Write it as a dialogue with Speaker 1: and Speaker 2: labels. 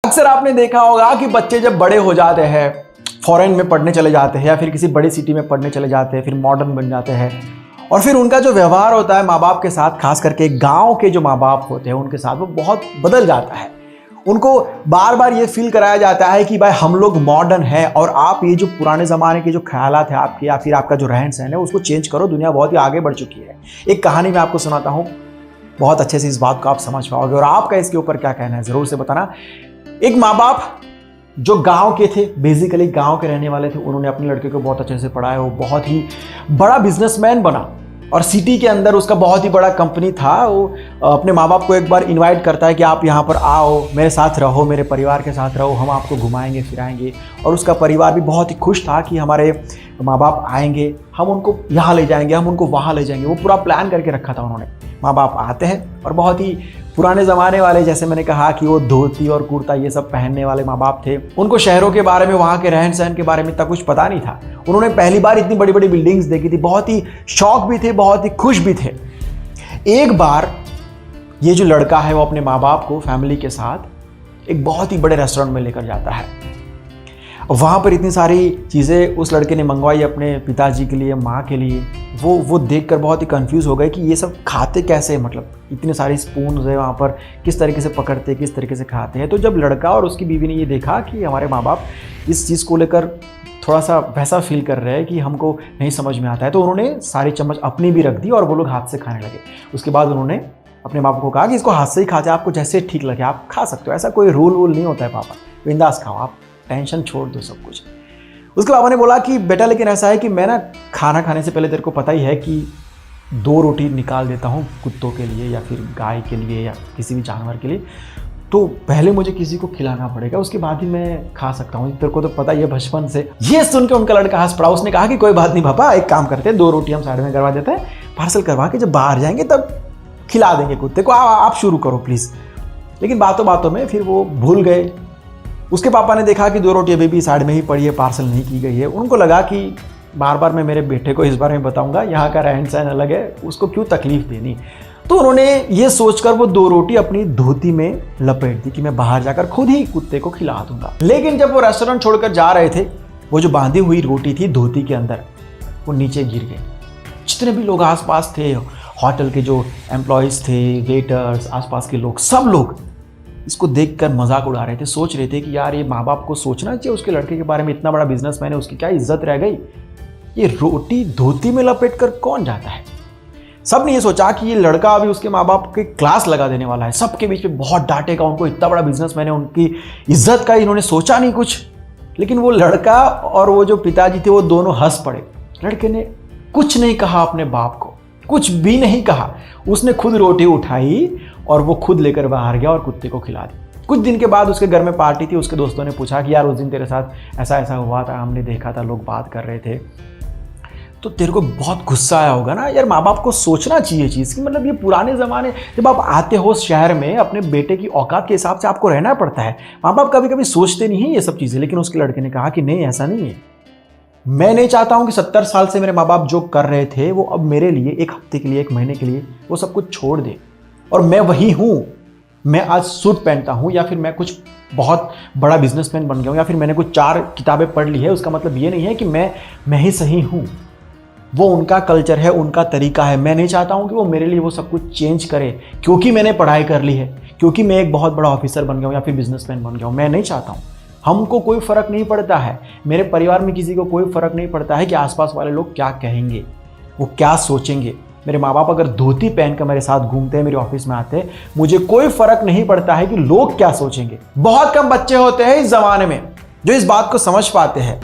Speaker 1: अक्सर आपने देखा होगा कि बच्चे जब बड़े हो जाते हैं, फॉरेन में पढ़ने चले जाते हैं या फिर किसी बड़ी सिटी में पढ़ने चले जाते हैं, फिर मॉडर्न बन जाते हैं और फिर उनका जो व्यवहार होता है माँ बाप के साथ, खास करके गांव के जो माँ बाप होते हैं उनके साथ, वो बहुत बदल जाता है। उनको बार बार ये फील कराया जाता है कि भाई हम लोग मॉडर्न हैं और आप ये जो पुराने ज़माने के जो ख्यालात है आपके या फिर आपका जो रहन सहन है उसको चेंज करो, दुनिया बहुत ही आगे बढ़ चुकी है। एक कहानी मैं आपको सुनाता हूँ, बहुत अच्छे से इस बात को आप समझ पाओगे और आपका इसके ऊपर क्या कहना है ज़रूर से बताना। एक माँ बाप जो गांव के थे, बेसिकली गांव के रहने वाले थे, उन्होंने अपने लड़के को बहुत अच्छे से पढ़ाया, वो बहुत ही बड़ा बिजनेसमैन बना और सिटी के अंदर उसका बहुत ही बड़ा कंपनी था। वो अपने माँ बाप को एक बार इनवाइट करता है कि आप यहाँ पर आओ, मेरे साथ रहो, मेरे परिवार के साथ रहो, हम आपको घुमाएंगे फिराएंगे। और उसका परिवार भी बहुत ही खुश था कि हमारे माँ बाप आएंगे, हम उनको यहाँ ले जाएंगे, हम उनको वहाँ ले जाएंगे। वो पूरा प्लान करके रखा था उन्होंने। माँ बाप आते हैं और बहुत ही पुराने ज़माने वाले, जैसे मैंने कहा कि वो धोती और कुर्ता ये सब पहनने वाले माँ बाप थे। उनको शहरों के बारे में, वहाँ के रहन सहन के बारे में इतना कुछ पता नहीं था। उन्होंने पहली बार इतनी बड़ी बड़ी बिल्डिंग्स देखी थी, बहुत ही शौक भी थे, बहुत ही खुश भी थे। एक बार ये जो लड़का है वो अपने माँ बाप को फैमिली के साथ एक बहुत ही बड़े रेस्टोरेंट में लेकर जाता है। वहाँ पर इतनी सारी चीज़ें उस लड़के ने मंगवाई अपने पिताजी के लिए, माँ के लिए। वो देखकर बहुत ही कंफ्यूज हो गए कि ये सब खाते कैसे, मतलब इतने सारे स्पून है वहाँ पर, किस तरीके से पकड़ते, किस तरीके से खाते हैं। तो जब लड़का और उसकी बीवी ने ये देखा कि हमारे माँ बाप इस चीज़ को लेकर थोड़ा सा वैसा फील कर रहे हैं कि हमको नहीं समझ में आता है, तो उन्होंने सारी चम्मच अपनी भी रख दी और वो लोग हाथ से खाने लगे। उसके बाद उन्होंने अपने माँ बाप को कहा कि इसको हाथ से ही खाते, आपको जैसे ठीक लगे आप खा सकते हो, ऐसा कोई रूल वूल नहीं होता है पापा, बिंदास खाओ, आप टेंशन छोड़ दो सब कुछ। उसके पापा ने बोला कि बेटा लेकिन ऐसा है कि मैं ना खाना खाने से पहले तेरे को पता ही है कि 2 रोटी निकाल देता हूँ कुत्तों के लिए या फिर गाय के लिए या किसी भी जानवर के लिए, तो पहले मुझे किसी को खिलाना पड़ेगा, उसके बाद ही मैं खा सकता हूँ, तेरे को तो पता ही है बचपन से। ये सुन के उनका लड़का हंस पड़ा। उसने कहा कि कोई बात नहीं पापा, एक काम करते हैं, 2 रोटी हम साइड में करवा देते हैं, पार्सल करवा के जब बाहर जाएंगे तब खिला देंगे कुत्ते को, आप शुरू करो प्लीज़। लेकिन बातों बातों में फिर वो भूल गए। उसके पापा ने देखा कि 2 रोटी अभी भी साइड में ही पड़ी है, पार्सल नहीं की गई है। उनको लगा कि बार बार मैं मेरे बेटे को इस बारे में बताऊंगा, यहाँ का रहन सहन अलग है, उसको क्यों तकलीफ देनी। तो उन्होंने ये सोचकर वो 2 रोटी अपनी धोती में लपेट दी कि मैं बाहर जाकर खुद ही कुत्ते को खिला दूंगा। लेकिन जब वो रेस्टोरेंट छोड़कर जा रहे थे, वो जो बांधी हुई रोटी थी धोती के अंदर, वो नीचे गिर गई। जितने भी लोग आसपास थे, होटल के जो एम्प्लॉयज़ थे, वेटर्स, आसपास के लोग, सब लोग इसको देखकर मजाक उड़ा रहे थे। सोच रहे थे कि यार ये माँ बाप को सोचना चाहिए, उसके लड़के के बारे में, इतना बड़ा बिजनेसमैन है, उसकी क्या इज्जत रह गई, ये रोटी धोती में लपेट कर कौन जाता है। सब ने ये सोचा कि ये लड़का अभी उसके माँ बाप के क्लास लगा देने वाला है, सबके बीच में बहुत डांटेगा उनको, इतना बड़ा बिजनेसमैन है, उनकी इज्जत का इन्होंने सोचा नहीं कुछ। लेकिन वो लड़का और वो जो पिताजी थे वो दोनों हंस पड़े। लड़के ने कुछ नहीं कहा, अपने बाप को कुछ भी नहीं कहा। उसने खुद रोटी उठाई और वो खुद लेकर बाहर गया और कुत्ते को खिला दी। कुछ दिन के बाद उसके घर में पार्टी थी। उसके दोस्तों ने पूछा कि यार उस दिन तेरे साथ ऐसा ऐसा हुआ था, हमने देखा था, लोग बात कर रहे थे, तो तेरे को बहुत गुस्सा आया होगा ना। यार माँ बाप को सोचना चाहिए चीज़ की, मतलब ये पुराने ज़माने, जब आप आते हो शहर में, अपने बेटे की औकात के हिसाब से आपको रहना पड़ता है। माँ बाप कभी कभी सोचते नहीं हैं ये सब चीज़ें। लेकिन उसके लड़के ने कहा कि नहीं, ऐसा नहीं है, मैं नहीं चाहता हूं कि 70 साल से मेरे माँ बाप जो कर रहे थे वो अब मेरे लिए 1 हफ्ते के लिए, 1 महीने के लिए वो सब कुछ छोड़ दे और मैं वही हूं। मैं आज सूट पहनता हूं या फिर मैं कुछ बहुत बड़ा बिजनेसमैन बन गया हूं या फिर मैंने कुछ 4 किताबें पढ़ ली है, उसका मतलब ये नहीं है कि मैं ही सही हूं। वो उनका कल्चर है, उनका तरीका है। मैं नहीं चाहता हूं कि वो मेरे लिए वो सब कुछ चेंज करे क्योंकि मैंने पढ़ाई कर ली है, क्योंकि मैं एक बहुत बड़ा ऑफिसर बन गया हूं या फिर बिजनेसमैन बन गया हूं। मैं नहीं चाहता हूं। हमको कोई फ़र्क नहीं पड़ता है, मेरे परिवार में किसी को कोई फ़र्क नहीं पड़ता है कि आसपास वाले लोग क्या कहेंगे, वो क्या सोचेंगे। मेरे माँ बाप अगर धोती पहनकर मेरे साथ घूमते हैं, मेरे ऑफिस में आते हैं, मुझे कोई फ़र्क नहीं पड़ता है कि लोग क्या सोचेंगे। बहुत कम बच्चे होते हैं इस ज़माने में जो इस बात को समझ पाते हैं।